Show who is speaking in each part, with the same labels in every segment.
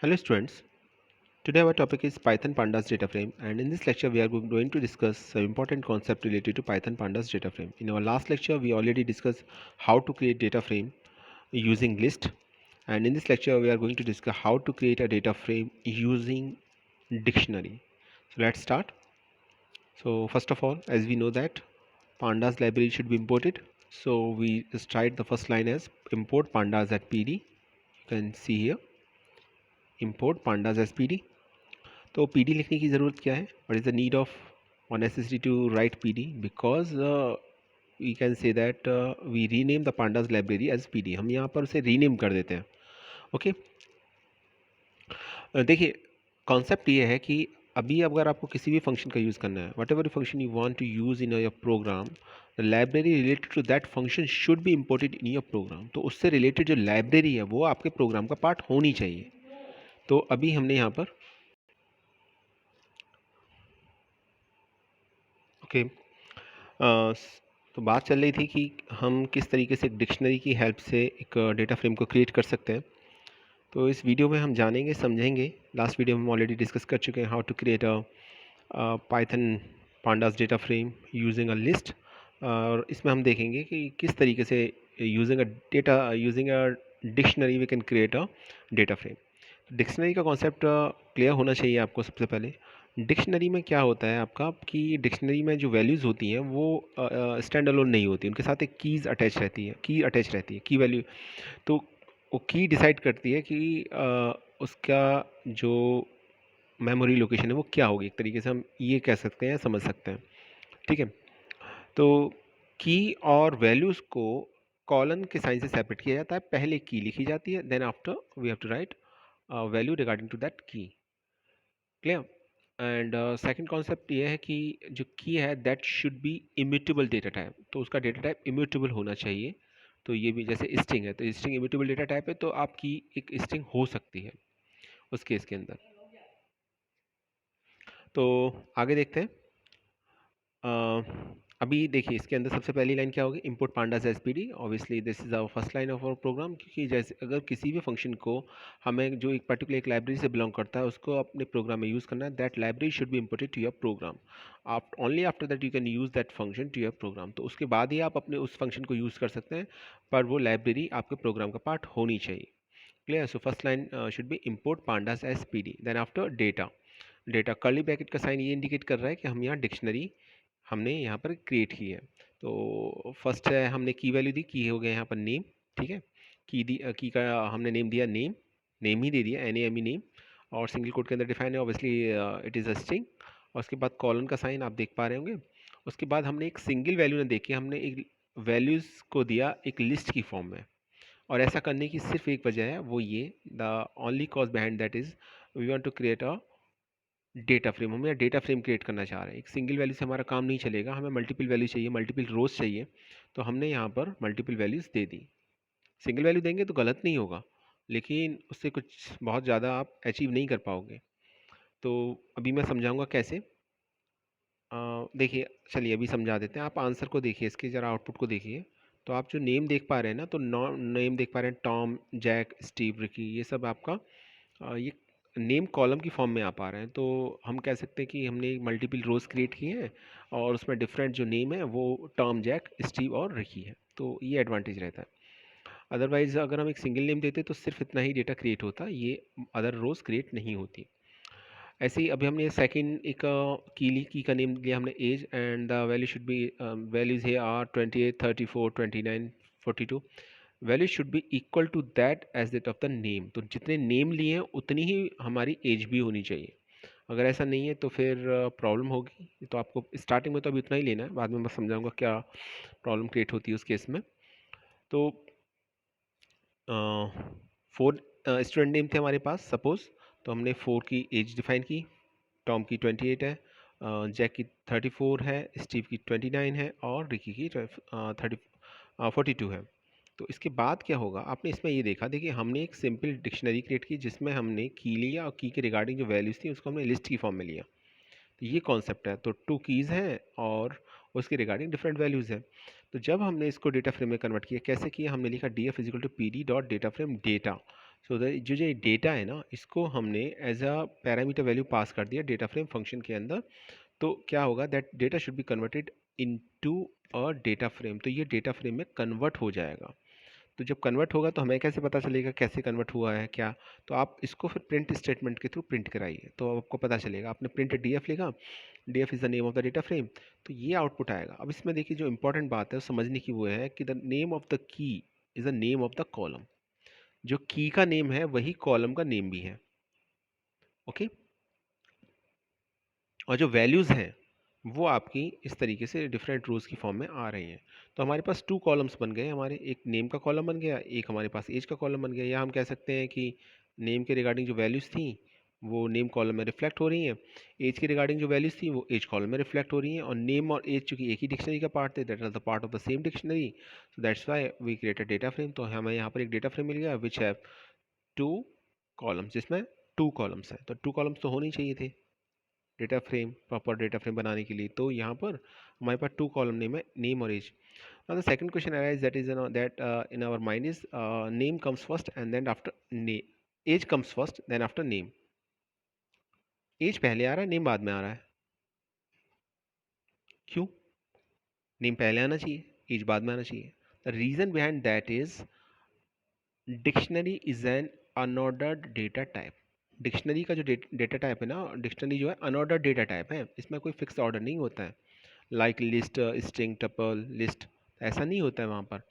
Speaker 1: Hello students, today our topic is Python Pandas data frame, and in this lecture we are going to discuss some important concept related to Python Pandas data frame. In our last lecture we already discussed how to create data frame using list, and in this lecture we are going to discuss how to create a data frame using dictionary. So let's start. So first of all, as we know that pandas library should be imported, so we just write the first line as import pandas at pd. You can see here import pandas as pd. तो P D लिखने की ज़रूरत क्या है, what is the need of और necessity to write P D, because we can say that we rename the pandas library as P D. हम यहाँ पर उसे रीनेम कर देते हैं. ओके देखिए कॉन्सेप्ट ये है कि अभी अगर आपको किसी भी फंक्शन का यूज़ करना है, whatever function you want to use in your program, the library related to that function should be imported in your program. तो उससे रिलेटेड जो लाइब्रेरी है वो आपके प्रोग्राम का पार्ट होनी चाहिए. तो अभी हमने यहाँ पर ओके तो बात चल रही थी कि हम किस तरीके से एक डिक्शनरी की हेल्प से एक डेटा फ्रेम को क्रिएट कर सकते हैं. तो इस वीडियो में हम जानेंगे समझेंगे. लास्ट वीडियो में हम ऑलरेडी डिस्कस कर चुके हैं how to create a Python pandas data frame using a list. और इसमें हम देखेंगे कि किस तरीके से using a dictionary we can create a data frame. Dictionary का कॉन्सेप्ट क्लियर होना चाहिए आपको. सबसे पहले डिक्शनरी में क्या होता है आपका कि डिक्शनरी में जो वैल्यूज़ होती हैं वो स्टैंड अलोन नहीं होती, उनके साथ एक कीज़ अटैच रहती है, की वैल्यू. तो वो की डिसाइड करती है कि उसका जो मेमोरी लोकेशन है वो क्या होगी. एक तरीके से हम ये कह सकते हैं, समझ सकते हैं. ठीक है. तो की और वैल्यूज़ को कॉलन के साइन से सेपरेट किया जाता है. पहले की लिखी जाती है, then after we have to write value regarding to that key. Clear. And second concept ये है कि जो की है that should be immutable data type. तो उसका डेटा टाइप इम्यूटेबल होना चाहिए. तो ये भी जैसे स्ट्रिंग है, तो स्ट्रिंग इम्यूटेबल डेटा टाइप है, तो आपकी एक स्ट्रिंग हो सकती है उस केस के अंदर. तो आगे देखते हैं. अभी देखिए इसके अंदर सबसे पहली लाइन क्या होगी, import pandas as P D. Obviously this is our first line of our program, क्योंकि जैसे अगर किसी भी फंक्शन को हमें जो एक पर्टिकुलर एक लाइब्रेरी से बिलोंग करता है उसको अपने प्रोग्राम में यूज़ करना है, that library should be imported to your program. आप only after that you can use that function to your program. तो उसके बाद ही आप अपने उस फंक्शन को यूज़ कर सकते हैं, पर वो लाइब्रेरी आपके प्रोग्राम का पार्ट होनी चाहिए. Clear. So first line should be import pandas as P D. Then after data. Data curly bracket का साइन ये इंडिकेट कर रहा है कि हम यहाँ डिक्शनरी हमने यहाँ पर क्रिएट की है. तो फर्स्ट है हमने की वैल्यू दी, की हो गया यहाँ पर नेम. ठीक है. की का हमने नेम दिया नेम. नेम ही दे दिया, N A M E name. और सिंगल कोट के अंदर डिफाइन है, obviously it is a string. और उसके बाद कॉलन का साइन आप देख पा रहे होंगे. उसके बाद हमने एक सिंगल वैल्यू ने देख के हमने एक वैल्यूज़ को दिया एक लिस्ट की फॉर्म में. और ऐसा करने की सिर्फ एक वजह है, वो ये the only cause behind that is we want to create a data frame. हम यहाँ डेटा फ्रेम क्रिएट करना चाह रहे हैं. एक सिंगल वैल्यू से हमारा काम नहीं चलेगा, हमें मल्टीपल वैल्यू चाहिए, मल्टीपल रोज चाहिए. तो हमने यहाँ पर मल्टीपल वैल्यूज़ दे दी. सिंगल वैल्यू देंगे तो गलत नहीं होगा, लेकिन उससे कुछ बहुत ज़्यादा आप अचीव नहीं कर पाओगे. तो अभी मैं समझाऊंगा कैसे. देखिए चलिए अभी समझा देते हैं. आप आंसर को देखिए, इसके ज़रा आउटपुट को देखिए. तो आप जो नेम देख पा रहे हैं ना, तो नेम देख पा रहे हैं टॉम, जैक, स्टीव, रिकी, ये सब आपका ये नेम कॉलम की फॉर्म में आ पा रहे हैं. तो हम कह सकते हैं कि हमने मल्टीपल रोज क्रिएट किए हैं और उसमें डिफरेंट जो नेम है वो टॉम, जैक, स्टीव और रिकी है. तो ये एडवांटेज रहता है. अदरवाइज अगर हम एक सिंगल नेम देते तो सिर्फ इतना ही डेटा क्रिएट होता, ये अदर रोज क्रिएट नहीं होती. ऐसे ही अभी हमने सेकंड एक की का नेम लिया हमने age, and the value should be values है are 28, 34, 29, 42. Value should be equal to that age that of the name. तो जितने नेम लिए हैं उतनी ही हमारी एज भी होनी चाहिए. अगर ऐसा नहीं है तो फिर प्रॉब्लम होगी. तो आपको स्टार्टिंग में तो अभी उतना ही लेना है, बाद में मैं समझाऊंगा क्या प्रॉब्लम क्रिएट होती है उस केस में. तो 4 स्टूडेंट नेम थे हमारे पास सपोज़. तो हमने 4 की एज डिफाइन की. टॉम की 28 है, जैक की 34 है, स्टीव की 29 है और रिकी की 42 है. तो इसके बाद क्या होगा, आपने इसमें ये देखा, देखिए हमने एक सिंपल डिक्शनरी क्रिएट की जिसमें हमने की लिया और की के रिगार्डिंग जो वैल्यूज़ थी उसको हमने लिस्ट की फॉर्म में लिया. तो ये कॉन्सेप्ट है. तो 2 कीज़ हैं और उसके रिगार्डिंग डिफरेंट वैल्यूज़ हैं. तो जब हमने इसको डेटा फ्रेम में कन्वर्ट किया, कैसे किया, हमने लिखा D F equal to P D dot data frame data. So जो डेटा है ना, इसको हमने as a parameter value pass कर दिया डेटा फ्रेम फंक्शन के अंदर। तो क्या होगा, that data should be converted into a data frame. तो ये डेटा फ्रेम में कन्वर्ट हो जाएगा। तो जब कन्वर्ट होगा तो हमें कैसे पता चलेगा कैसे कन्वर्ट हुआ है क्या? तो आप इसको फिर प्रिंट स्टेटमेंट के थ्रू प्रिंट कराइए, तो आपको पता चलेगा। आपने प्रिंट डीएफ लिखा, DF is the name of the data frame, तो ये आउटपुट आएगा। अब इसमें देखिए जो इंपॉर्टेंट बात है समझने की, वो है कि the name of the key is the name of the column. जो की का नेम है वही कॉलम का नेम भी है। ओके। और जो वैल्यूज़ हैं वो आपकी इस तरीके से डिफरेंट रोज़ की फॉर्म में आ रही हैं। तो हमारे पास टू कॉलम्स बन गए हमारे, एक नेम का कॉलम बन गया, एक हमारे पास एज का कॉलम बन गया। या हम कह सकते हैं कि नेम के रिगार्डिंग जो वैल्यूज़ थी वो नेम कॉलम में रिफ्लेक्ट हो रही हैं, एज के रिगार्डिंग जो वैल्यूज़ थी वो एज कॉलम में रिफ्लेक्ट हो रही हैं। और नेम और एज चूँकि एक ही डिक्शनरी का पार्ट थे, that are the part of the same dictionary, so that's why we create a data frame. तो हमें यहाँ पर एक डेटा फ्रेम मिल गया विच हैव टू कॉलम्स, जिसमें टू कॉलम्स हैं। तो टू कॉलम्स तो होनी चाहिए थे data frame, proper data frame बनाने के लिए। तो यहाँ पर हमारे पास टू कॉलम नेम है, नेम और age. Now the second question arises, that is, that in our mind is, name comes first and then after name, age comes first then after name। Age पहले आ रहा है, name बाद में आ रहा है, क्यों? नेम पहले आना चाहिए, एज बाद में आना चाहिए। The reason behind that is, dictionary is an unordered data type. Dictionary का जो डेटा टाइप है ना, डिक्शनरी जो है अनऑर्डर्ड डेटा टाइप है, इसमें कोई फिक्स ऑर्डर नहीं होता है। Like list, string, tuple, list, ऐसा नहीं होता है वहाँ पर।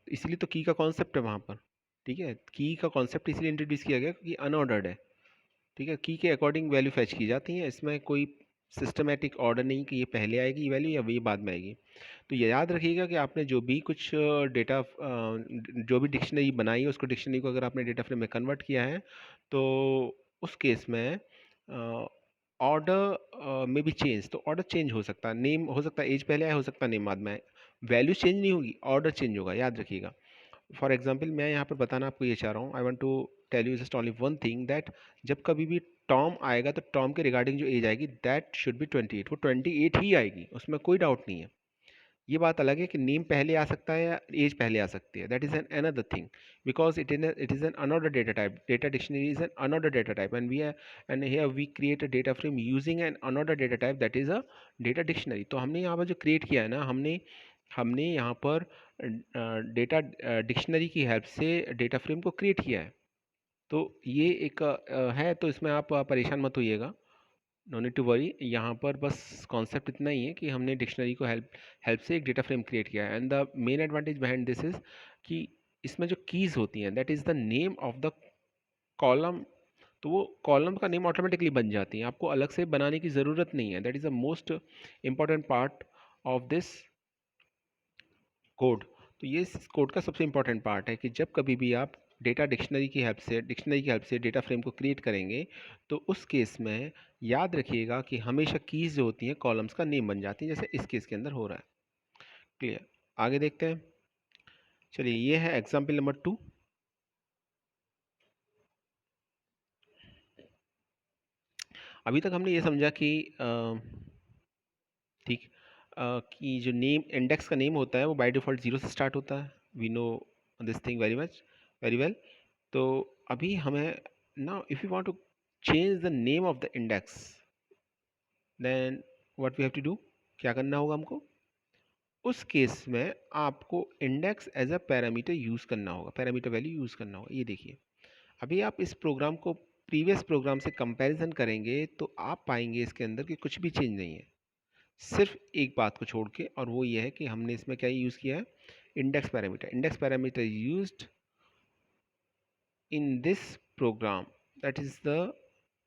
Speaker 1: इसलिए तो की का कॉन्सेप्ट है वहाँ पर। ठीक है, की का कॉन्सेप्ट इसलिए इंट्रोड्यूस किया गया क्योंकि अनऑर्डर्ड है। ठीक है, की के अकॉर्डिंग वैल्यू फैच की जाती है, इसमें कोई सिस्टमेटिक ऑर्डर नहीं कि ये पहले आएगी ये वैल्यू या ये बाद में आएगी। तो ये याद रखिएगा कि आपने जो भी कुछ डेटा, जो भी डिक्शनरी बनाई है, उसको डिक्शनरी को अगर आपने डेटा फ्रेम में कन्वर्ट किया है, तो उस केस में ऑर्डर में भी चेंज, तो ऑर्डर चेंज हो सकता है, नेम हो सकता है एज पहले आए, हो सकता है नेम बाद में आए। वैल्यू चेंज नहीं होगी, ऑर्डर चेंज होगा, याद रखिएगा। फॉर एग्जाम्पल मैं यहाँ पर बताना आपको ये चाह रहा हूँ, I want to tell you just only one thing, that जब कभी भी टॉम आएगा तो टॉम के रिगार्डिंग जो एज आएगी दैट शुड बी 28, वो 28 ही आएगी, उसमें कोई डाउट नहीं है। ये बात अलग है कि नेम पहले आ सकता है या एज पहले आ सकती है, that is an another thing, because it is an unorder data type. Data dictionary is an unorder data type and we and here we create a data frame using an unorder data type, that is a data dictionary. तो हमने यहाँ पर जो create किया है ना, हमने हमने यहाँ पर डेटा डिक्शनरी की हेल्प से डेटा फ्रेम को क्रिएट किया है। तो ये एक है, तो इसमें आप परेशान मत होइएगा, नो नीड टू वरी। यहाँ पर बस कॉन्सेप्ट इतना ही है कि हमने डिक्शनरी को हेल्प हेल्प से एक डेटा फ्रेम क्रिएट किया है। And the main advantage behind this is कि इसमें जो कीज़ होती हैं that is the name of the column, तो वो कॉलम का नेम ऑटोमेटिकली बन जाती हैं, आपको अलग से बनाने की ज़रूरत नहीं है। That is the most important part of this code. तो ये इस कोड का सबसे इंपॉर्टेंट पार्ट है कि जब कभी भी आप डेटा डिक्शनरी की हेल्प से डेटा फ्रेम को क्रिएट करेंगे, तो उस केस में याद रखिएगा कि हमेशा कीज़ जो होती हैं कॉलम्स का नेम बन जाती हैं, जैसे इस केस के अंदर हो रहा है। क्लियर? आगे देखते हैं। चलिए, ये है एग्जाम्पल नंबर 2। अभी तक हमने ये समझा कि ठीक, कि जो नेम इंडेक्स का नेम होता है वो बाय डिफ़ॉल्ट 0 से स्टार्ट होता है। We know this thing very much, very well. तो अभी हमें, now if you want to change the name of the index, then what we have to do, क्या करना होगा हमको? उस केस में आपको index as a parameter use करना होगा, पैरामीटर वैल्यू यूज़ करना होगा। ये देखिए, अभी आप इस प्रोग्राम को प्रीवियस प्रोग्राम से कंपैरिजन करेंगे तो आप पाएंगे इसके अंदर कि कुछ भी चेंज नहीं है, सिर्फ एक बात को छोड़ के, और वो ये है कि हमने इसमें क्या यूज़ किया है, index parameter. Index parameter used in this program, that is the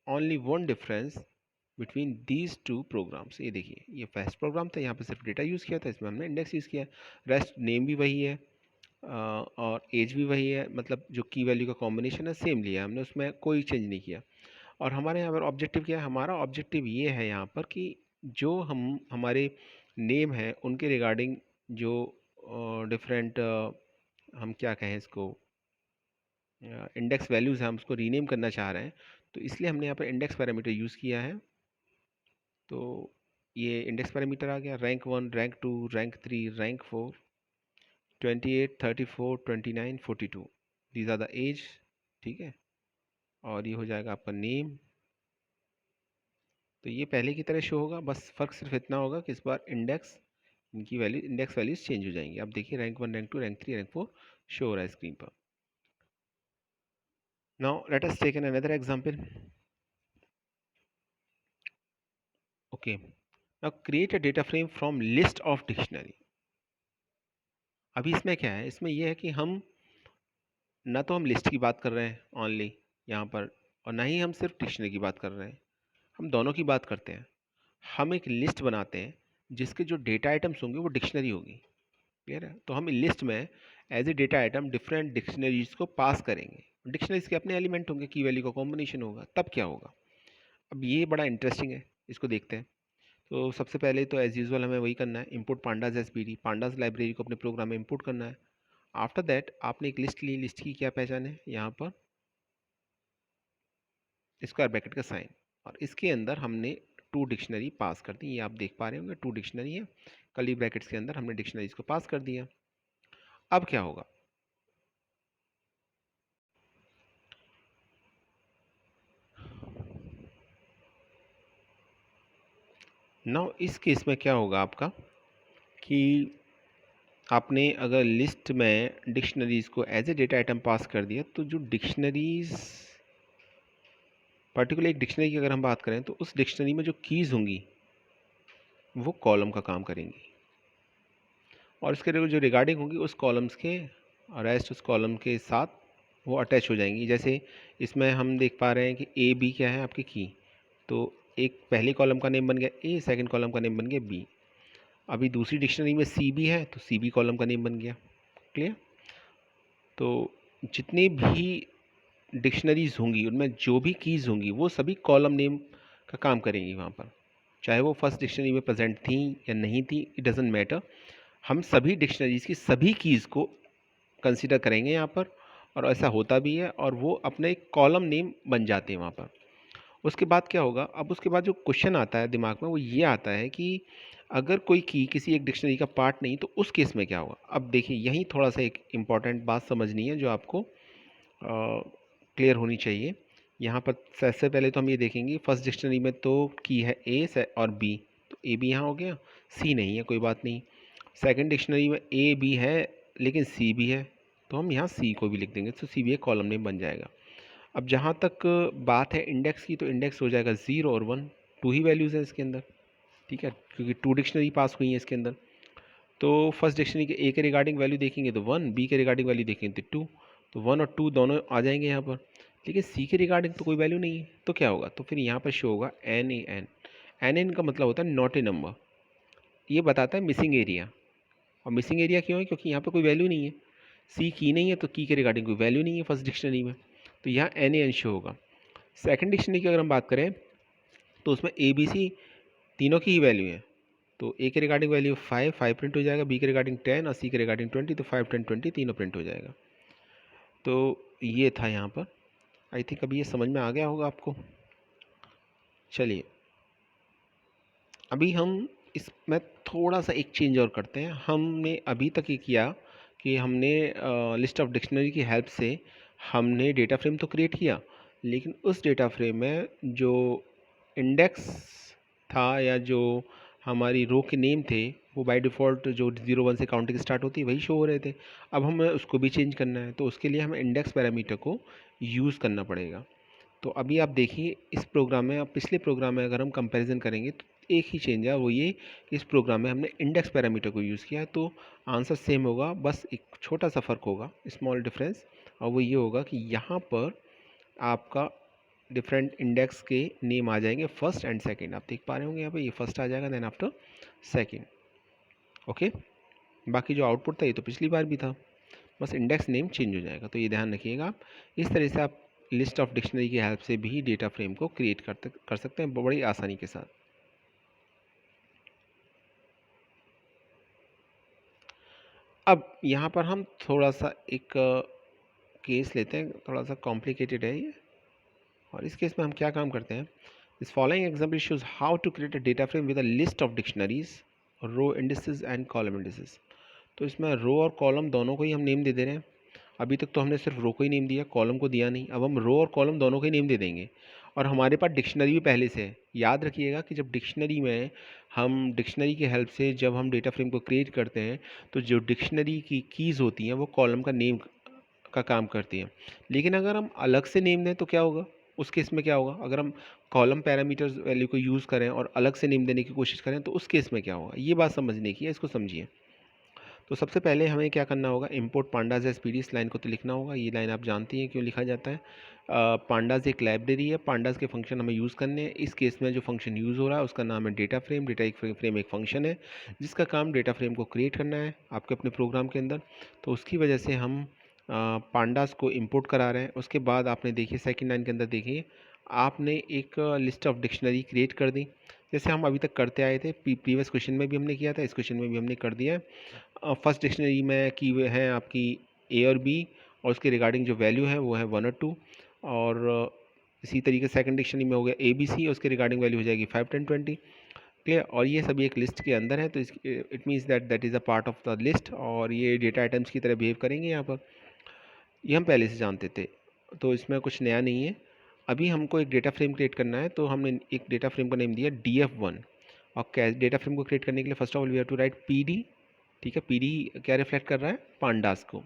Speaker 1: only one difference between these two programs। ये देखिए, ये फर्स्ट प्रोग्राम था, यहाँ पे सिर्फ डेटा यूज़ किया था, इसमें हमने इंडेक्स यूज़ किया है। रेस्ट नेम भी वही है, और एज भी वही है, मतलब जो की वैल्यू का कॉम्बिनेशन है सेम लिया हमने, उसमें कोई चेंज नहीं किया। और हमारे यहाँ पर ऑब्जेक्टिव क्या है? हमारा ऑब्जेक्टिव ये है यहाँ पर कि जो हम हमारे नेम है उनके रिगार्डिंग जो डिफरेंट, हम क्या कहें इसको, इंडेक्स वैल्यूज़ हैं, हम उसको रीनेम करना चाह रहे हैं, तो इसलिए हमने यहाँ पर इंडेक्स पैरामीटर यूज़ किया है। तो ये इंडेक्स पैरामीटर आ गया, rank 1, rank 2, rank 3, rank 4, 28, 34, 29, 42, these are the age ठीक है, और ये हो जाएगा आपका नेम। तो ये पहले की तरह शो होगा, बस फ़र्क सिर्फ इतना होगा कि इस बार इनकी वैल्यू इंडेक्स वैल्यूज चेंज हो जाएंगी। अब देखिए rank 1, rank 2, rank 3, rank 4 show हो रहा है स्क्रीन पर। Now let us take an another example. Okay, now create a data frame from list of dictionary. अभी इसमें क्या है, इसमें यह है कि हम ना तो हम लिस्ट की बात कर रहे हैं ओनली यहाँ पर, और ना ही हम सिर्फ डिक्शनरी की बात कर रहे हैं, हम दोनों की बात करते हैं। हम एक लिस्ट बनाते हैं जिसके जो डेटा आइटम्स होंगे वो डिक्शनरी होगी। क्लियर है? तो हम लिस्ट में as a data item different dictionaries को पास करेंगे। डिक्शनरीज के अपने एलिमेंट होंगे, की वैल्यू का कॉम्बिनेशन होगा। तब क्या होगा, अब ये बड़ा इंटरेस्टिंग है, इसको देखते हैं। तो सबसे पहले तो एज यूजुअल हमें वही करना है, import pandas SPD, pandas library को अपने प्रोग्राम में इंपोर्ट करना है। आफ्टर दैट आपने एक लिस्ट ली, लिस्ट की क्या पहचान है यहाँ पर, स्क्वायर ब्रैकेट का साइन, और इसके अंदर हमने टू डिक्शनरी पास कर दी। ये आप देख पा रहे होंगे टू डिक्शनरी है, कर्ली ब्रैकेट्स के अंदर हमने डिक्शनरीज को पास कर दिया। अब क्या होगा, नाउ इस केस में क्या होगा आपका कि आपने अगर लिस्ट में डिक्शनरीज को एज ए डेटा आइटम पास कर दिया, तो जो डिक्शनरीज, पर्टिकुलर एक डिक्शनरी की अगर हम बात करें तो उस डिक्शनरी में जो कीज़ होंगी वो कॉलम का काम करेंगी, और इसके जो रिगार्डिंग होंगी उस कॉलम्स के रेस्ट उस कॉलम के साथ वो अटैच हो जाएंगी। जैसे इसमें हम देख पा रहे हैं कि ए बी क्या है आपकी की, तो एक पहले कॉलम का नेम बन गया ए, सेकंड कॉलम का नेम बन गया बी। अभी दूसरी डिक्शनरी में सी बी है तो सी बी कॉलम का नेम बन गया। क्लियर? तो जितनी भी डिक्शनरीज होंगी उनमें जो भी कीज़ होंगी वो सभी कॉलम नेम का काम करेंगी वहाँ पर, चाहे वो फर्स्ट डिक्शनरी में प्रेजेंट थी या नहीं थी, इट डजेंट मैटर। हम सभी डिक्शनरीज की सभी कीज़ को कंसीडर करेंगे यहाँ पर, और ऐसा होता भी है, और वो अपने एक कॉलम नेम बन जाते हैं वहाँ पर। उसके बाद क्या होगा, अब उसके बाद जो क्वेश्चन आता है दिमाग में वो ये आता है कि अगर कोई की किसी एक डिक्शनरी का पार्ट नहीं तो उस केस में क्या होगा। अब देखिए यहीं थोड़ा सा एक इम्पॉर्टेंट बात समझनी है जो आपको क्लियर होनी चाहिए। यहाँ पर सबसे पहले तो हम ये देखेंगे फर्स्ट डिक्शनरी में तो की है ए और बी, तो ए बी यहाँ हो गया, सी नहीं है कोई बात नहीं। सेकंड डिक्शनरी में ए बी है लेकिन सी भी है, तो हम यहाँ सी को भी लिख देंगे, तो सी भी एक कॉलम नेम बन जाएगा। अब जहाँ तक बात है इंडेक्स की, तो इंडेक्स हो जाएगा 0 और 1, टू ही वैल्यूज़ हैं इसके अंदर। ठीक है, क्योंकि टू डिक्शनरी पास हुई है इसके अंदर। तो फर्स्ट डिक्शनरी के ए के रिगार्डिंग वैल्यू देखेंगे तो 1, बी के रिगार्डिंग वैल्यू देखेंगे तो 2, तो 1 और 2 दोनों आ जाएंगे यहाँ पर। लेकिन सी के रिगार्डिंग तो कोई वैल्यू नहीं है, तो क्या होगा, तो फिर यहाँ पर शो होगा N A N. N N का मतलब होता है नॉट ए नंबर, ये बताता है मिसिंग एरिया। और मिसिंग एरिया क्यों है, क्योंकि यहाँ पर कोई वैल्यू नहीं है, सी की नहीं है तो की के रिगार्डिंग कोई वैल्यू नहीं है फर्स्ट डिक्शनरी में, तो यहाँ एन ए एन शो होगा। सेकंड डिक्शनरी की अगर हम बात करें तो उसमें ए बी सी तीनों की ही वैल्यू है, तो ए के रिगार्डिंग वैल्यू 5 प्रिंट हो जाएगा, बी के रिगार्डिंग 10 और सी के रिगार्डिंग 20, तो 5 10 20 तीनों प्रिंट हो जाएगा। तो ये था यहाँ पर, आई थिंक अभी ये समझ में आ गया होगा आपको। चलिए अभी हम इसमें थोड़ा सा एक चेंज और करते हैं। हमने अभी तक ये किया कि हमने लिस्ट ऑफ डिक्शनरी की हेल्प से हमने डेटा फ्रेम तो क्रिएट किया, लेकिन उस डेटा फ्रेम में जो इंडेक्स था या जो हमारी रो के नेम थे वो बाय डिफ़ॉल्ट जो 0 1 से काउंटिंग स्टार्ट होती है वही शो हो रहे थे। अब हमें उसको भी चेंज करना है, तो उसके लिए हमें इंडेक्स पैरामीटर को यूज़ करना पड़ेगा। तो अभी आप देखिए इस प्रोग्राम में, आप पिछले प्रोग्राम में अगर हम कंपैरिजन करेंगे तो एक ही चेंज है, वो ये कि इस प्रोग्राम में हमने इंडेक्स पैरामीटर को यूज़ किया है, तो आंसर सेम होगा, बस एक छोटा सा फ़र्क होगा, स्मॉल डिफरेंस, और वो ये होगा कि यहाँ पर आपका डिफरेंट इंडेक्स के नेम आ जाएंगे फर्स्ट एंड सेकंड। आप देख पा रहे होंगे यहाँ पे ये फर्स्ट आ जाएगा, देन आफ्टर सेकंड। ओके, बाकी जो आउटपुट था ये तो पिछली बार भी था, बस इंडेक्स नेम चेंज हो जाएगा। तो ये ध्यान रखिएगा आप। इस तरह से आप लिस्ट ऑफ डिक्शनरी की हेल्प से भी डेटा फ्रेम को क्रिएट कर सकते हैं बड़ी आसानी के साथ। अब यहाँ पर हम थोड़ा सा एक केस लेते हैं, थोड़ा सा कॉम्प्लिकेटेड है ये, और इस केस में हम क्या काम करते हैं, this following example shows how to create a data frame with a list of dictionaries, row indices and column indices. तो इसमें रो और कॉलम दोनों को ही हम नेम दे दे रहे हैं, अभी तक तो हमने सिर्फ रो को ही नेम दिया, कॉलम को दिया नहीं। अब हम रो और कॉलम दोनों को ही नेम दे देंगे। और हमारे पास डिक्शनरी भी पहले से है। याद रखिएगा कि जब डिक्शनरी में हम डिक्शनरी की हेल्प से जब हम डेटा फ्रेम को क्रिएट करते हैं तो जो डिक्शनरी की कीज़ होती हैं वो कॉलम का नेम का काम करती हैं। लेकिन अगर हम अलग से नेम दें तो क्या होगा? उस केस में क्या होगा? अगर हम कॉलम पैरामीटर्स वैल्यू को यूज़ करें और अलग से नेम देने की कोशिश करें तो उस केस में क्या होगा? ये बात समझने की है, इसको समझिए। तो सबसे पहले हमें क्या करना होगा, इंपोर्ट पांडाज एसपीडी, इस लाइन को तो लिखना होगा। ये लाइन आप जानती हैं क्यों लिखा जाता है। पांडाज एक लाइब्रेरी है, पांडाज के फंक्शन हमें यूज़ करने हैं। इस केस में जो फंक्शन यूज़ हो रहा है उसका नाम है डेटा फ्रेम। डेटा एक फ्रेम एक फंक्शन है जिसका काम डेटा फ्रेम को क्रिएट करना है आपके अपने प्रोग्राम के अंदर। तो उसकी वजह से हम पांडास को इंपोर्ट करा रहे हैं। उसके बाद आपने देखिए सेकंड लाइन के अंदर देखिए आपने एक लिस्ट ऑफ डिक्शनरी क्रिएट कर दी, जैसे हम अभी तक करते आए थे। प्रीवियस क्वेश्चन में भी हमने किया था, इस क्वेश्चन में भी हमने कर दिया है। फर्स्ट डिक्शनरी में की हुए हैं आपकी ए और बी, और उसके रिगार्डिंग जो वैल्यू है वो है 1 और 2। और इसी तरीके सेकंड डिक्शनरी में हो गया ए बी सी, उसके रिगार्डिंग वैल्यू हो जाएगी 5 10 20। क्लियर? और ये सभी एक लिस्ट के अंदर है, तो it means that that is a part of the list, और ये डेटा आइटम्स की तरह बिहेव करेंगे यहाँ पर। ये हम पहले से जानते थे, तो इसमें कुछ नया नहीं है। अभी हमको एक डेटा फ्रेम क्रिएट करना है, तो हमने एक डेटा फ्रेम का नेम दिया DF1। और डेटा फ्रेम को क्रिएट करने के लिए first of all we have to write PD। ठीक है, PD क्या रिफ्लेक्ट कर रहा है? पांडास को।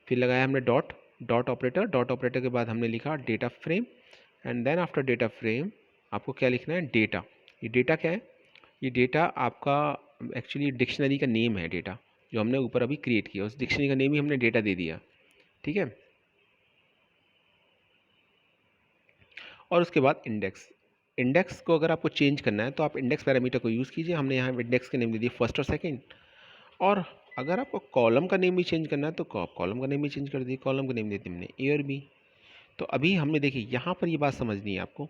Speaker 1: फिर लगाया हमने dot, dot operator, dot operator के बाद हमने लिखा data frame, and then after data frame आपको क्या लिखना है? डेटा। ये डेटा क्या है? ये डेटा आपका एक्चुअली डिक्शनरी का नेम है। डेटा जो हमने ऊपर अभी क्रिएट किया उस डिक्शनरी का नेम ही हमने डेटा दे दिया। ठीक है, और उसके बाद इंडेक्स। इंडेक्स को अगर आपको चेंज करना है तो आप इंडेक्स पैरामीटर को यूज़ कीजिए। हमने यहाँ इंडेक्स के नेम दे दिए फर्स्ट और सेकंड। और अगर आपको कॉलम का नेम भी चेंज करना है तो कॉलम का नेम भी चेंज कर दिए। कॉलम का नेम देते हमने ए और बी। तो अभी हमने देखिए यहाँ पर ये बात समझनी है आपको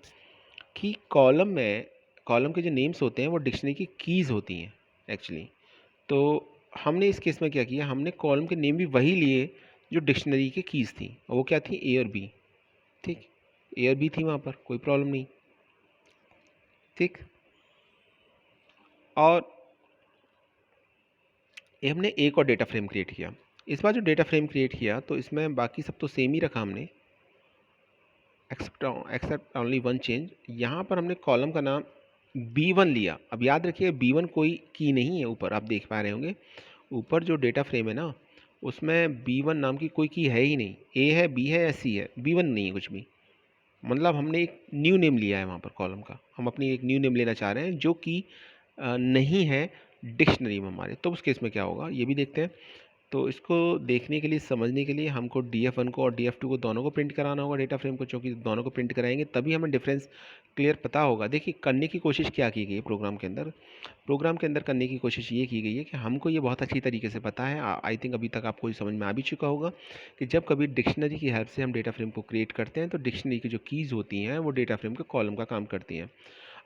Speaker 1: कि कॉलम में कॉलम के जो नेम्स होते हैं वो डिक्शनरी की कीज़ होती हैं एक्चुअली। तो हमने इस केस में क्या किया, हमने कॉलम के नेम भी वही लिए जो डिक्शनरी की कीज़ थी, और वो क्या थी? ए और बी। ठीक, ए और बी थी वहाँ पर, कोई प्रॉब्लम नहीं। ठीक, और ये हमने एक और डेटा फ्रेम क्रिएट किया। इस बार जो डेटा फ्रेम क्रिएट किया तो इसमें बाकी सब तो सेम ही रखा हमने, एक्सेप्ट ओनली वन चेंज। यहाँ पर हमने कॉलम का नाम B1 लिया। अब याद रखिए B1 कोई की नहीं है, ऊपर आप देख पा रहे होंगे ऊपर जो डेटा फ्रेम है ना उसमें B1 नाम की कोई की है ही नहीं। ए है, बी है या सी है, B1 नहीं है कुछ भी। मतलब हमने एक न्यू नेम लिया है वहाँ पर कॉलम का, हम अपनी एक न्यू नेम लेना चाह रहे हैं जो कि नहीं है डिक्शनरी में हमारे। तो उस केस में क्या होगा ये भी देखते हैं। तो इसको देखने के लिए, समझने के लिए हमको DF1 को और DF2 को दोनों को प्रिंट कराना होगा डेटा फ्रेम को, क्योंकि दोनों को प्रिंट कराएंगे तभी हमें डिफरेंस क्लियर पता होगा। देखिए करने की कोशिश क्या की गई है प्रोग्राम के अंदर करने की कोशिश ये की गई है कि हमको ये बहुत अच्छी तरीके से पता है, आई थिंक अभी तक आपको ये समझ में आ भी चुका होगा कि जब कभी डिक्शनरी की हेल्प से हम डेटा फ्रेम को क्रिएट करते हैं तो डिक्शनरी की जो कीज़ होती हैं वो डेटा फ्रेम के कॉलम का काम करती हैं।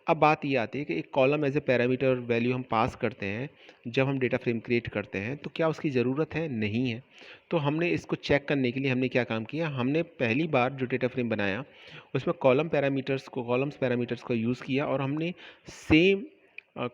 Speaker 1: अब बात ये आती है कि एक column as a parameter value हम पास करते हैं जब हम डेटा फ्रेम क्रिएट करते हैं, तो क्या उसकी ज़रूरत है? नहीं है। तो हमने इसको चेक करने के लिए हमने क्या काम किया, हमने पहली बार जो डेटा फ्रेम बनाया उसमें कॉलम्स पैरामीटर्स को यूज़ किया, और हमने सेम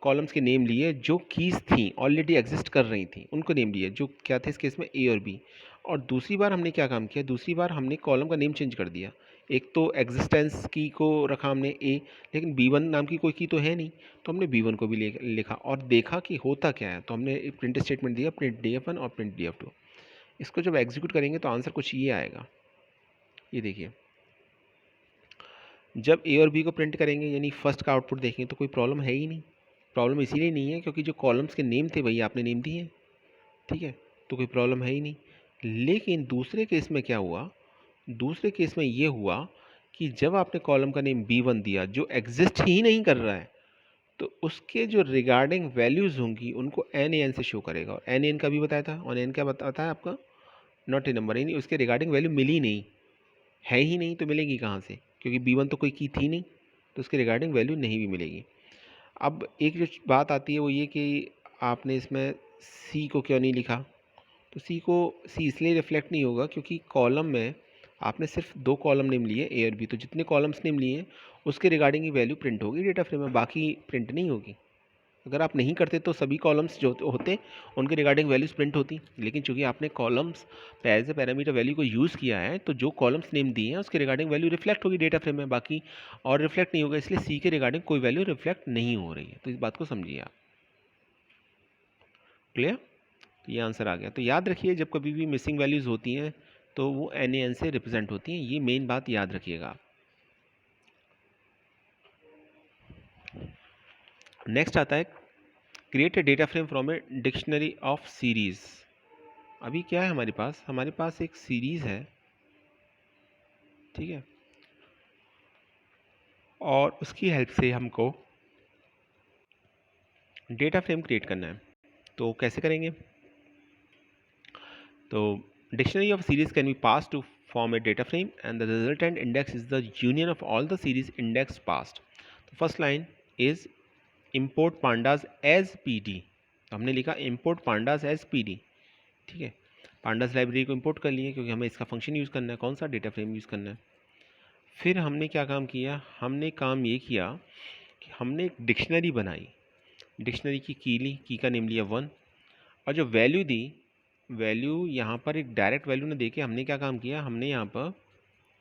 Speaker 1: कॉलम्स के नेम लिए जो कीज़ थी ऑलरेडी एग्जिस्ट कर रही थी, उनको नेम लिए जो क्या थे इस केस में ए और बी। और दूसरी बार हमने क्या काम किया, दूसरी बार हमने कॉलम का नेम चेंज कर दिया। एक तो एग्जिस्टेंस की को रखा हमने ए, लेकिन B1 नाम की कोई की तो है नहीं, तो हमने B1 को भी लिखा और देखा कि होता क्या है। तो हमने एक प्रिंट स्टेटमेंट दिया, प्रिंट DF1 और प्रिंट DF2। इसको जब एग्जीक्यूट करेंगे तो आंसर कुछ ये आएगा, ये देखिए। जब ए और बी को प्रिंट करेंगे यानी फर्स्ट का आउटपुट देखेंगे तो कोई प्रॉब्लम है ही नहीं। प्रॉब्लम इसीलिए नहीं है क्योंकि जो कॉलम्स के नेम थे वही आपने नेम दिए। ठीक है, तो कोई प्रॉब्लम है ही नहीं। लेकिन दूसरे केस में क्या हुआ, दूसरे केस में ये हुआ कि जब आपने कॉलम का नेम B1 दिया जो एग्जिस्ट ही नहीं कर रहा है, तो उसके जो रिगार्डिंग वैल्यूज़ होंगी उनको NaN से शो करेगा। और NaN का भी बताया था, और NaN क्या बताया आपका? नॉट ए नंबर, यानी उसके रिगार्डिंग वैल्यू मिली नहीं, है ही नहीं, तो मिलेगी कहाँ से? क्योंकि B1 तो कोई की थी नहीं, तो उसके रिगार्डिंग वैल्यू नहीं भी मिलेगी। अब एक जो बात आती है वो ये कि आपने इसमें C को क्यों नहीं लिखा, तो सी इसलिए रिफ्लेक्ट नहीं होगा क्योंकि कॉलम में आपने सिर्फ 2 कॉलम नेम लिए ए और बी, तो जितने कॉलम्स नेम लिए उसके रिगार्डिंग ही वैल्यू प्रिंट होगी डेटा फ्रेम में, बाकी प्रिंट नहीं होगी। अगर आप नहीं करते तो सभी कॉलम्स जो होते उनके रिगार्डिंग वैल्यूज प्रिंट होती, लेकिन चूंकि आपने कॉलम्स पे एज ए पैरामीटर वैल्यू को यूज़ किया है तो जो कॉलम्स नेम दिए हैं उसके रिगार्डिंग वैल्यू रिफ्लेक्ट होगी डेटा फ्रेम में, बाकी और रिफ्लेक्ट नहीं होगा, इसलिए सी के रिगार्डिंग कोई वैल्यू रिफ्लेक्ट नहीं हो रही है। तो इस बात को समझिए आप। क्लियर? तो ये आंसर आ गया। तो याद रखिए जब कभी भी मिसिंग वैल्यूज़ होती हैं तो वो NaN से रिप्रेजेंट होती हैं, ये मेन बात याद रखिएगा आप। नेक्स्ट आता है create a data frame from a dictionary of series. अभी क्या है हमारे पास एक सीरीज है, ठीक है, और उसकी हेल्प से हमको डेटा फ्रेम क्रिएट करना है। तो कैसे करेंगे? तो dictionary of series can be pass to form a data frame and the resultant index is the union of all the series index passed. तो first line is import pandas as pd। तो हमने लिखा import pandas as pd, ठीक है। pandas library को import कर लिए क्योंकि हमें इसका फंक्शन यूज़ करना है, कौन सा डेटा फ्रेम यूज़ करना है। फिर हमने क्या काम किया, हमने काम ये किया कि हमने एक डिक्शनरी बनाई, डिक्शनरी की ली, की का नेम लिया 1, और जो वैल्यू दी, वैल्यू यहाँ पर एक डायरेक्ट वैल्यू ने देके हमने क्या काम किया, हमने यहाँ पर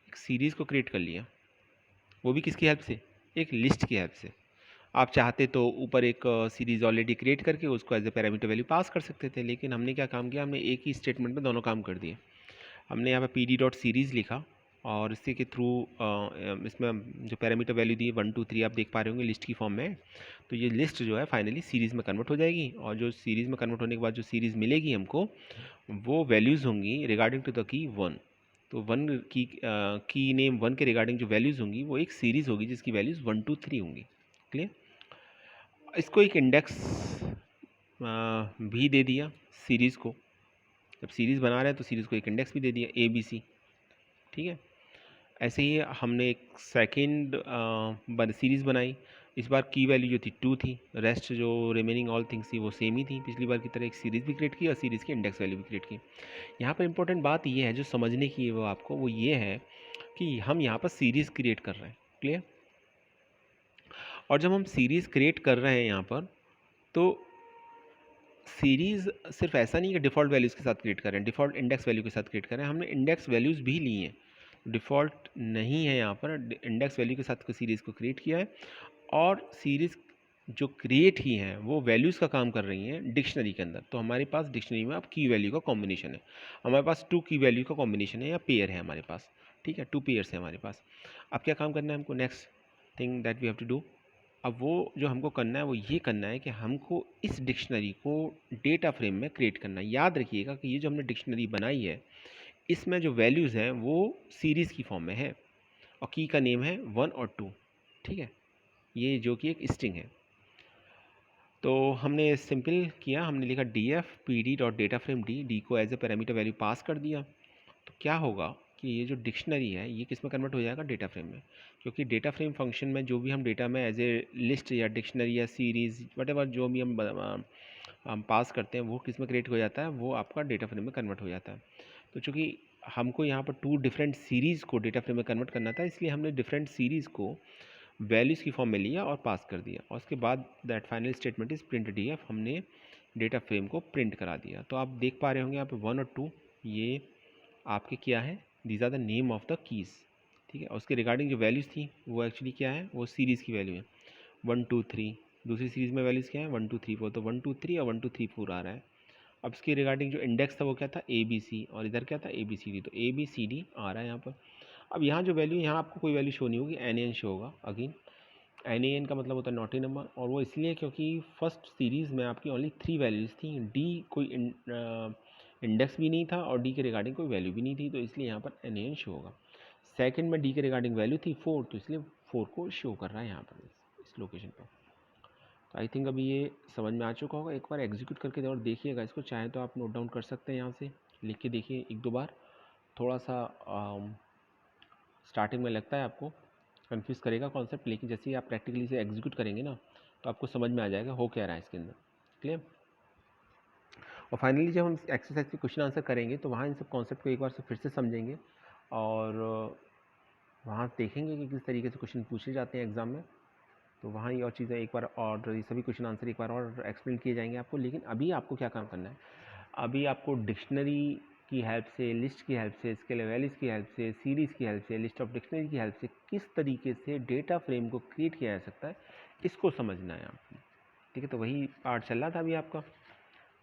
Speaker 1: एक सीरीज़ को क्रिएट कर लिया। वो भी किसकी हेल्प से? एक लिस्ट की हेल्प से। आप चाहते तो ऊपर एक सीरीज़ ऑलरेडी क्रिएट करके उसको as a parameter value pass कर सकते थे, लेकिन हमने क्या काम किया, हमने एक ही स्टेटमेंट में दोनों काम कर दिए। हमने यहाँ पे pd.series लिखा और इसी के थ्रू इसमें जो पैरामीटर वैल्यू दी 1 2 3 आप देख पा रहे होंगे लिस्ट की फॉर्म में, तो ये लिस्ट जो है फाइनली सीरीज़ में कन्वर्ट हो जाएगी, और जो सीरीज़ में कन्वर्ट होने के बाद जो सीरीज़ मिलेगी हमको वो वैल्यूज़ होंगी रिगार्डिंग टू द की 1। तो 1 की नेम 1 के रिगार्डिंग जो वैल्यूज़ होंगी वो एक सीरीज़ होगी जिसकी वैल्यूज़ 1 2 3 होंगी। क्लियर? इसको एक इंडेक्स भी दे दिया सीरीज़ को, जब सीरीज़ बना रहे हैं तो सीरीज़ को एक इंडेक्स भी दे दिया ABC, ठीक है। ऐसे ही हमने एक सेकेंड सीरीज़ बनाई, इस बार की वैल्यू जो थी 2 थी, रेस्ट जो रिमेनिंग ऑल थिंग्स थी वो सेम ही थी, पिछली बार की तरह एक सीरीज़ भी क्रिएट की और सीरीज़ की इंडेक्स वैल्यू भी क्रिएट की। यहाँ पर इंपॉर्टेंट बात ये है जो समझने की है वो आपको, वो ये है कि हम यहाँ पर सीरीज़ क्रिएट कर रहे हैं। क्लियर? और जब हम सीरीज़ क्रिएट कर रहे हैं यहाँ पर, तो सीरीज़ सिर्फ ऐसा नहीं कि डिफ़ॉल्ट वैल्यूज़ के साथ क्रिएट कर रहे हैं, डिफ़ॉल्ट इंडेक्स वैल्यू के साथ क्रिएट कर रहे हैं, हमने इंडेक्स वैल्यूज़ भी ली हैं। डिफ़ॉल्ट नहीं है यहाँ पर, इंडेक्स वैल्यू के साथ सीरीज़ को क्रिएट किया है, और सीरीज़ जो क्रिएट ही हैं वो वैल्यूज़ का काम कर रही हैं डिक्शनरी के अंदर। तो हमारे पास डिक्शनरी में अब की वैल्यू का कॉम्बिनेशन है, हमारे पास 2 की वैल्यू का कॉम्बिनेशन है या पेयर है हमारे पास, ठीक है, 2 पेयर्स है हमारे पास। अब क्या काम करना है हमको, next thing that we have to do, अब वो जो हमको करना है वो ये करना है कि हमको इस डिक्शनरी को डेटा फ्रेम में क्रिएट करना है। याद रखिएगा कि ये जो हमने डिक्शनरी बनाई है इसमें जो वैल्यूज़ हैं वो सीरीज़ की फॉर्म में है, और की का नेम है 1 और 2, ठीक है, ये जो कि एक स्ट्रिंग है। तो हमने सिंपल किया, हमने लिखा df pd.dataFrame डी को as a parameter value pass कर दिया। तो क्या होगा कि ये जो डिक्शनरी है ये किस में कन्वर्ट हो जाएगा, डेटा फ्रेम में, क्योंकि डेटा फ्रेम फंक्शन में जो भी हम डेटा में एज ए लिस्ट या डिक्शनरी या सीरीज़ वटेवर जो भी हम पास करते हैं वो किस में क्रिएट हो जाता है, वो आपका डेटा फ्रेम में कन्वर्ट हो जाता है। तो चूँकि हमको यहाँ पर 2 डिफरेंट सीरीज़ को डेटा फ्रेम में कन्वर्ट करना था, इसलिए हमने डिफरेंट सीरीज़ को वैल्यूज़ की फॉर्म में लिया और पास कर दिया, और उसके बाद that final statement is print df, हमने डेटा फ्रेम को प्रिंट करा दिया। तो आप देख पा रहे होंगे यहाँ पे 1 और 2 ये आपके क्या है, these are the name of the keys, ठीक है। और उसके रिगार्डिंग जो वैल्यूज़ थी वो एक्चुअली क्या है, वो सीरीज़ की वैल्यू है 1 2 3। दूसरी सीरीज़ में वैल्यूज़ क्या है 1 2 3 4, तो 1 2 3 और 1 2 3 4 आ रहा है। अब इसके रिगार्डिंग जो इंडेक्स था वो क्या था ABC, और इधर क्या था ABCD, तो ABCD आ रहा है यहाँ पर। अब यहाँ जो वैल्यू, यहाँ आपको कोई वैल्यू शो नहीं होगी, NaN शो होगा। अगेन NaN का मतलब होता है नॉटी नंबर, और वो इसलिए क्योंकि फर्स्ट सीरीज़ में आपकी ओनली 3 वैल्यूज़ थी, डी कोई इंडेक्स भी नहीं था और डी के रिगार्डिंग कोई वैल्यू भी नहीं थी, तो इसलिए यहाँ पर NaN शो होगा। सेकंड में डी के रिगार्डिंग वैल्यू थी 4, तो इसलिए 4 को शो कर रहा है यहाँ पर इस लोकेशन पर। तो आई थिंक अभी ये समझ में आ चुका होगा। एक बार एग्जीक्यूट करके और देखिएगा इसको, चाहे तो आप नोट डाउन कर सकते हैं, यहाँ से लिख के देखिए 1 2 बार। थोड़ा सा स्टार्टिंग में लगता है आपको कंफ्यूज करेगा कॉन्सेप्ट, लेकिन जैसे ही आप प्रैक्टिकली से एग्जीक्यूट करेंगे ना तो आपको समझ में आ जाएगा हो क्या रहा है इसके अंदर। क्लियर? और फाइनली जब हम एक्सरसाइज के क्वेश्चन आंसर करेंगे तो वहाँ इन सब कॉन्सेप्ट को एक बार से फिर से समझेंगे, और वहाँ देखेंगे कि किस तरीके से क्वेश्चन पूछे जाते हैं एग्ज़ाम में। तो वहाँ ये और चीज़ें एक बार और ये सभी क्वेश्चन आंसर एक बार और एक्सप्लेन किए जाएंगे आपको। लेकिन अभी आपको क्या काम करना है, अभी आपको डिक्शनरी की हेल्प से, लिस्ट की हेल्प से, स्केलर वैल्यूज़ की हेल्प से, सीरीज़ की हेल्प से, लिस्ट ऑफ डिक्शनरी की हेल्प से किस तरीके से डेटा फ्रेम को क्रिएट किया जा सकता है, इसको समझना है आपको। ठीक है, तो वही पार्ट चल रहा था अभी आपका।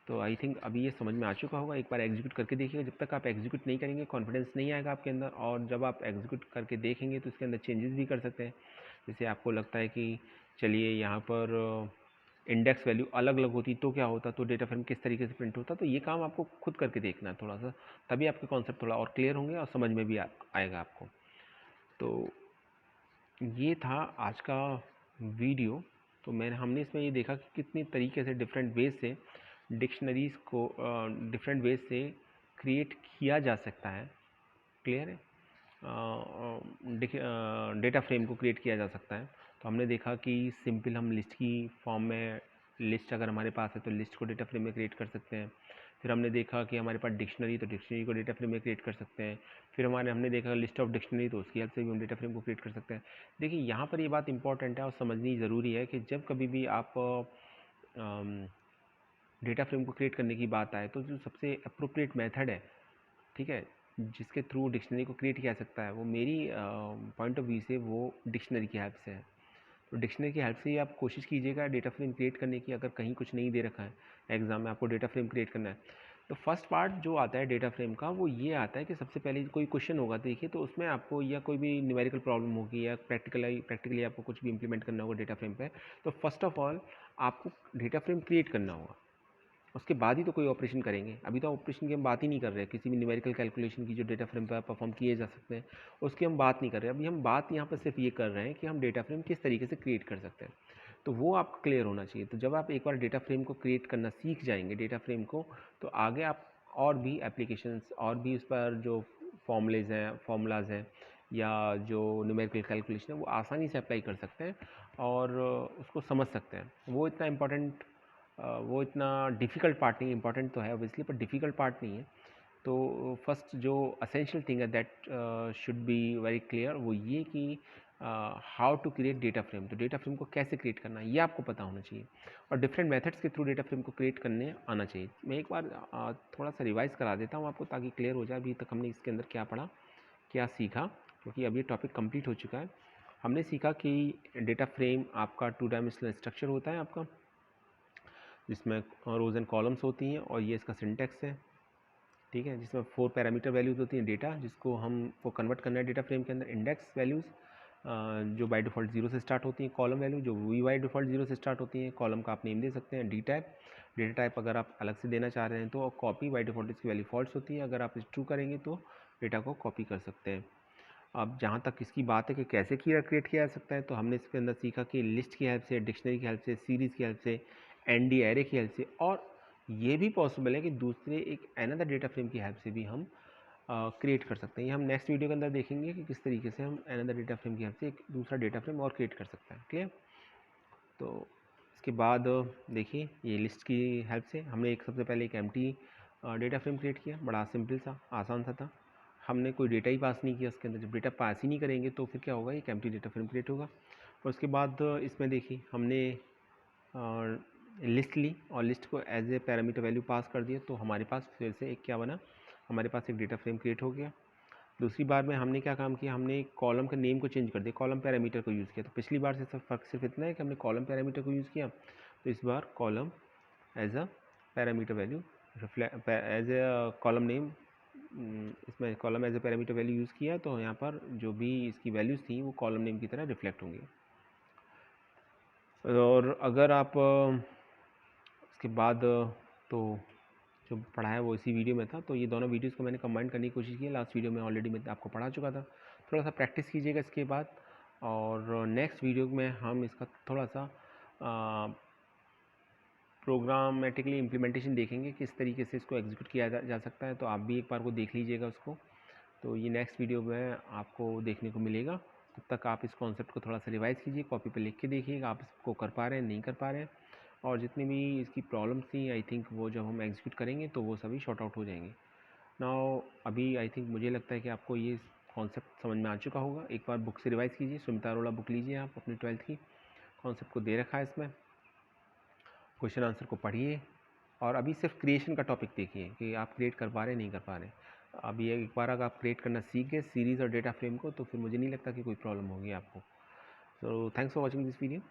Speaker 1: तो आई थिंक अभी ये समझ में आ चुका होगा। एक बार एग्जीक्यूट करके देखिएगा। जब तक आप एग्जीक्यूट नहीं करेंगे कॉन्फिडेंस नहीं आएगा आपके अंदर, और जब आप एग्जीक्यूट करके देखेंगे तो उसके अंदर चेंजेस भी कर सकते हैं। जैसे आपको लगता है कि चलिए यहाँ पर इंडेक्स वैल्यू अलग अलग होती तो क्या होता, तो डेटा फ्रेम किस तरीके से प्रिंट होता, तो ये काम आपको खुद करके देखना है थोड़ा सा, तभी आपके कॉन्सेप्ट थोड़ा और क्लियर होंगे और समझ में भी आएगा आपको। तो ये था आज का वीडियो। तो हमने इसमें ये देखा कि कितनी तरीके से डिफरेंट वेज से डिक्शनरीज़ को डिफरेंट वेज से क्रिएट किया जा सकता है। क्लियर है? डेटा फ्रेम को क्रिएट किया जा सकता है। तो हमने देखा कि सिंपल हम लिस्ट की फॉर्म में, लिस्ट अगर हमारे पास है तो लिस्ट को डेटा फ्रेम में क्रिएट कर सकते हैं। फिर हमने देखा कि हमारे पास डिक्शनरी, तो डिक्शनरी को डेटा फ्रेम में क्रिएट कर सकते हैं। फिर हमने देखा लिस्ट ऑफ डिक्शनरी, तो उसकी हेल्प से भी हम डेटा फ्रेम को क्रिएट कर सकते हैं। देखिए यहाँ पर ये बात इंपॉर्टेंट है और समझनी ज़रूरी है कि जब कभी भी आप डेटा फ्रेम को क्रिएट करने की बात आए तो जो सबसे अप्रोप्रिएट मेथड है, ठीक है, जिसके थ्रू डिक्शनरी को क्रिएट किया जा सकता है, वो मेरी पॉइंट ऑफ व्यू से वो डिक्शनरी की हेल्प से है। तो डिक्शनरी की हेल्प से ही आप कोशिश कीजिएगा डेटा फ्रेम क्रिएट करने की। अगर कहीं कुछ नहीं दे रखा है एग्जाम में, आपको डेटा फ्रेम क्रिएट करना है, तो फर्स्ट पार्ट जो आता है डेटा फ्रेम का वो ये आता है कि सबसे पहले कोई क्वेश्चन होगा, देखिए, तो उसमें आपको या कोई भी न्यूमेरिकल प्रॉब्लम होगी या प्रैक्टिकली आपको कुछ भी इंप्लीमेंट करना होगा डेटा फ्रेम पे, तो फर्स्ट ऑफ ऑल आपको डेटा फ्रेम क्रिएट करना होगा। उसके बाद ही तो कोई ऑपरेशन करेंगे। अभी तो ऑपरेशन की हम बात ही नहीं कर रहे हैं, किसी भी न्यूमेरिकल कैलकुलेशन की जो डेटा फ्रेम पर परफॉर्म किए जा सकते हैं उसकी हम बात नहीं कर रहे हैं। अभी हम बात यहाँ पर सिर्फ ये कर रहे हैं कि हम डेटा फ्रेम किस तरीके से क्रिएट कर सकते हैं, तो वो आपको क्लियर होना चाहिए। तो जब आप एक बार डेटा फ्रेम को क्रिएट करना सीख जाएंगे, डेटा फ्रेम को, तो आगे आप और भी एप्लीकेशंस और भी उस पर जो फार्मूलाज हैं या जो न्यूमेरिकल कैलकुलेशन है वो आसानी से अप्लाई कर सकते हैं और उसको समझ सकते हैं। वो इतना डिफ़िकल्ट पार्ट नहीं है। इंपॉर्टेंट तो है ऑब्वियसली, पर डिफ़िकल्ट पार्ट नहीं है। तो फर्स्ट जो असेंशियल थिंग है that should be very clear, वो ये कि how to create data frame. तो डेटा फ्रेम को कैसे क्रिएट करना है ये आपको पता होना चाहिए, और डिफरेंट मेथड्स के थ्रू डेटा फ्रेम को क्रिएट करने आना चाहिए। मैं एक बार थोड़ा सा रिवाइज करा देता हूँ आपको ताकि क्लियर हो जाए अभी तक हमने इसके अंदर क्या पढ़ा, क्या सीखा, क्योंकि अभी टॉपिक कंप्लीट हो चुका है। हमने सीखा कि डेटा फ्रेम आपका 2 डायमेंशनल स्ट्रक्चर होता है आपका, जिसमें रोज एंड कॉलम्स होती हैं, और ये इसका सिंटेक्स है, ठीक है, जिसमें 4 पैरामीटर वैल्यूज़ होती हैं डेटा, जिसको हमको कन्वर्ट करना है डेटा फ्रेम के अंदर। इंडेक्स वैल्यूज़ जो बाय डिफ़ॉल्ट 0 से स्टार्ट होती हैं। कॉलम वैल्यू जो भी बाय डिफ़ॉल्ट 0 से स्टार्ट होती हैं। कॉलम का आप नेम दे सकते हैं। डी टाइप, डेटा टाइप अगर आप अलग से देना चाह रहे हैं तो। कॉपी बाय डिफ़ॉल्ट इसकी वैल्यू फॉल्स होती है, अगर आप ट्रू करेंगे तो डेटा को कॉपी कर सकते हैं। अब जहाँ तक इसकी बात है कि कैसे क्रिएट किया जा सकता है, तो हमने इसके अंदर सीखा कि लिस्ट की हेल्प से, डिक्शनरी की हेल्प से, सीरीज़ की हेल्प से, एनडी एरे की हेल्प से, और ये भी पॉसिबल है कि दूसरे एक अनदर डेटा फ्रेम की हेल्प से भी हम क्रिएट कर सकते हैं। ये हम नेक्स्ट वीडियो के अंदर देखेंगे कि किस तरीके से हम अनदर डेटा फ्रेम की हेल्प से एक दूसरा डेटा फ्रेम और क्रिएट कर सकते हैं। क्लियर? तो इसके बाद देखिए, ये लिस्ट की हेल्प से हमने सबसे पहले एक एम्प्टी डेटा फ्रेम क्रिएट किया। बड़ा सिंपल सा, आसान सा था। हमने कोई डेटा ही पास नहीं किया उसके अंदर। जब डेटा पास ही नहीं करेंगे तो फिर क्या होगा, एक एम्प्टी डेटा फ्रेम क्रिएट होगा। और उसके बाद इसमें देखिए हमने लिस्ट ली और लिस्ट को as a parameter value pass कर दिया, तो हमारे पास फिर से एक क्या बना, हमारे पास एक डेटा फ्रेम क्रिएट हो गया। दूसरी बार में हमने क्या काम किया, हमने कॉलम के नेम को चेंज कर दिया, कॉलम पैरामीटर को यूज़ किया। तो पिछली बार से सब फर्क सिर्फ इतना है कि हमने कॉलम पैरामीटर को यूज़ किया, तो इस बार column as a parameter value as a column name, इसमें column as a parameter value use किया, तो यहाँ पर जो भी इसकी वैल्यूज़ थी वो कॉलम नेम की तरह रिफ्लेक्ट होंगी। और अगर आप इसके बाद तो जो पढ़ा है वो इसी वीडियो में था, तो ये दोनों वीडियोज़ को मैंने कंबाइन करने की कोशिश की है। लास्ट वीडियो में ऑलरेडी मैं आपको पढ़ा चुका था। थोड़ा सा प्रैक्टिस कीजिएगा इसके बाद, और नेक्स्ट वीडियो में हम इसका थोड़ा सा प्रोग्रामेटिकली इम्प्लीमेंटेशन देखेंगे, किस तरीके से इसको एग्जीक्यूट किया जा सकता है। तो आप भी एक बार को देख लीजिएगा उसको। तो ये नेक्स्ट वीडियो में आपको देखने को मिलेगा। तब तक आप इस कॉन्सेप्ट को थोड़ा सा रिवाइज़ कीजिए, कॉपी पे लिख के देखिएगा आप इसको कर पा रहे हैं नहीं कर पा रहे हैं, और जितनी भी इसकी प्रॉब्लम्स थी आई थिंक वो जब हम एग्जीक्यूट करेंगे तो वो सभी शॉर्ट आउट हो जाएंगे। नाउ अभी आई थिंक मुझे लगता है कि आपको ये कॉन्सेप्ट समझ में आ चुका होगा। एक बार बुक से रिवाइज़ कीजिए, सुमिता अरोड़ा बुक लीजिए आप अपनी 12th की, कॉन्सेप्ट को दे रखा है इसमें। क्वेश्चन आंसर को पढ़िए और अभी सिर्फ क्रिएशन का टॉपिक देखिए कि आप क्रिएट कर पा रहे नहीं कर पा रहे। अभी एक बार अगर आप क्रिएट करना सीख गए सीरीज़ और डेटा फ्रेम को, तो फिर मुझे नहीं लगता कि कोई प्रॉब्लम होगी आपको। So thanks for watching this video.